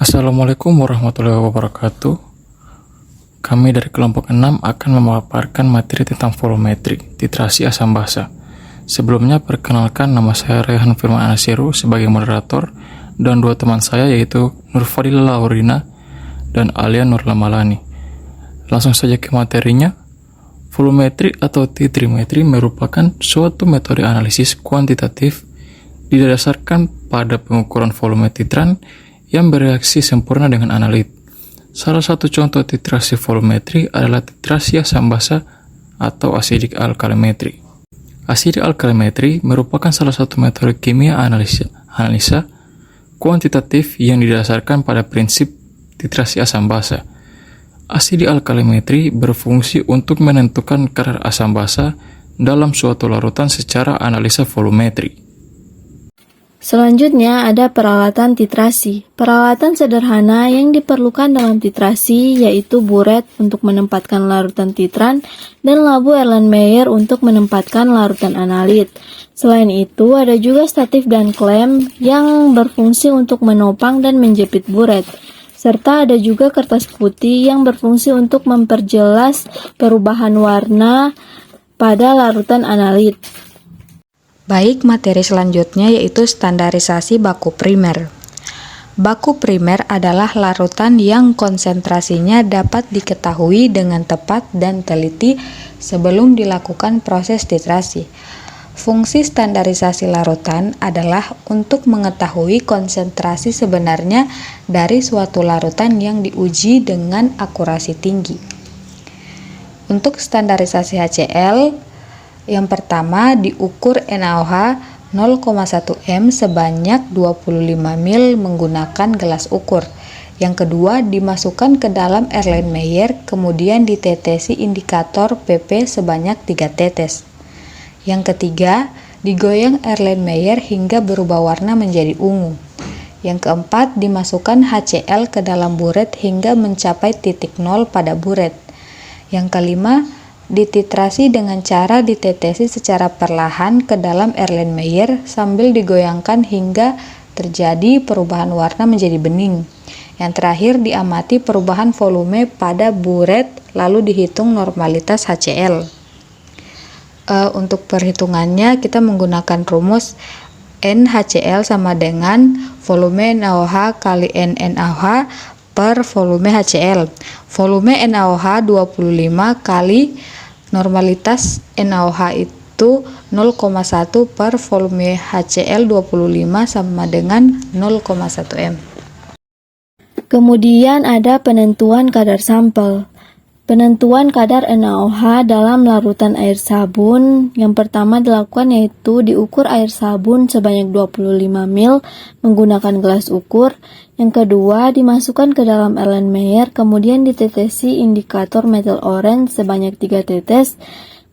Assalamualaikum warahmatullahi wabarakatuh. Kami dari kelompok 6 akan memaparkan materi tentang volumetri, titrasi asam basa. Sebelumnya perkenalkan, nama saya Rehan Firman Anasiru sebagai moderator dan dua teman saya yaitu Nurfadila Laurina dan Alia Nurlamalani. Langsung saja ke materinya. Volumetri atau titrimetri merupakan suatu metode analisis kuantitatif didasarkan pada pengukuran volume titran yang bereaksi sempurna dengan analit. Salah satu contoh titrasi volumetri adalah titrasi asam basa atau acidic alkalimetri. Acidic alkalimetri merupakan salah satu metode kimia analisa kuantitatif yang didasarkan pada prinsip titrasi asam basa. Acidic alkalimetri berfungsi untuk menentukan kadar asam basa dalam suatu larutan secara analisa volumetri. Selanjutnya ada peralatan titrasi. Peralatan sederhana yang diperlukan dalam titrasi yaitu buret untuk menempatkan larutan titran dan labu Erlenmeyer untuk menempatkan larutan analit. Selain itu ada juga statif dan klem yang berfungsi untuk menopang dan menjepit buret. Serta ada juga kertas putih yang berfungsi untuk memperjelas perubahan warna pada larutan analit. Baik, materi selanjutnya yaitu standarisasi baku primer. Baku primer adalah larutan yang konsentrasinya dapat diketahui dengan tepat dan teliti sebelum dilakukan proses titrasi. Fungsi standarisasi larutan adalah untuk mengetahui konsentrasi sebenarnya dari suatu larutan yang diuji dengan akurasi tinggi. Untuk standarisasi HCl, yang pertama diukur NaOH 0,1 m sebanyak 25 ml menggunakan gelas ukur. Yang kedua dimasukkan ke dalam Erlenmeyer kemudian ditetesi indikator PP sebanyak 3 tetes. Yang ketiga digoyang Erlenmeyer hingga berubah warna menjadi ungu. Yang keempat dimasukkan HCl ke dalam buret hingga mencapai titik nol pada buret. Yang kelima dititrasi dengan cara ditetesi secara perlahan ke dalam Erlenmeyer sambil digoyangkan hingga terjadi perubahan warna menjadi bening. Yang terakhir diamati perubahan volume pada buret lalu dihitung normalitas HCl. Untuk perhitungannya kita menggunakan rumus NHCl sama dengan volume NaOH kali NaOH per volume HCl. Volume NaOH 25 kali normalitas NaOH itu 0,1 per volume HCl 25 sama dengan 0,1 m. Kemudian ada penentuan kadar sampel. Penentuan kadar NaOH dalam larutan air sabun yang pertama dilakukan yaitu diukur air sabun sebanyak 25 ml menggunakan gelas ukur. Yang kedua dimasukkan ke dalam Erlenmeyer kemudian ditetesi indikator metal orange sebanyak 3 tetes.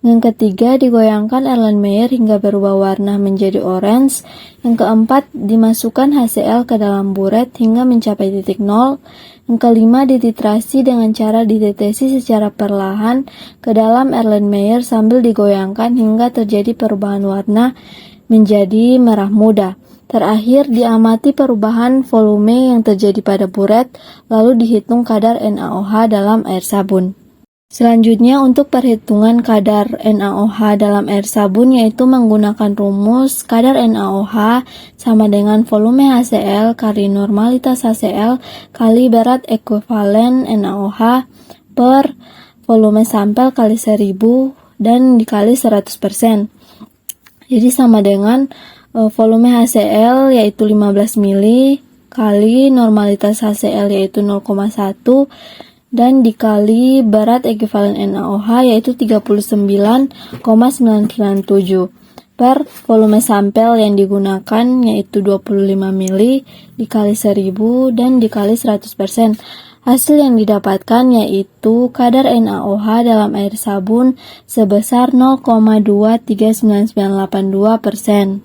Yang ketiga digoyangkan Erlenmeyer hingga berubah warna menjadi orange. Yang keempat dimasukkan HCl ke dalam buret hingga mencapai titik nol. Yang kelima dititrasi dengan cara ditetesi secara perlahan ke dalam Erlenmeyer sambil digoyangkan hingga terjadi perubahan warna menjadi merah muda. Terakhir diamati perubahan volume yang terjadi pada buret lalu dihitung kadar NaOH dalam air sabun. Selanjutnya untuk perhitungan kadar NaOH dalam air sabun yaitu menggunakan rumus kadar NaOH sama dengan volume HCl kali normalitas HCl kali berat ekuivalen NaOH per volume sampel kali 1000 dan dikali 100%. Jadi sama dengan volume HCl yaitu 15 ml kali normalitas HCl yaitu 0,1 dan dikali berat ekuivalen NaOH yaitu 39,997 per volume sampel yang digunakan yaitu 25 ml dikali 1000 dan dikali 100%. Hasil yang didapatkan yaitu kadar NaOH dalam air sabun sebesar 0,239982%.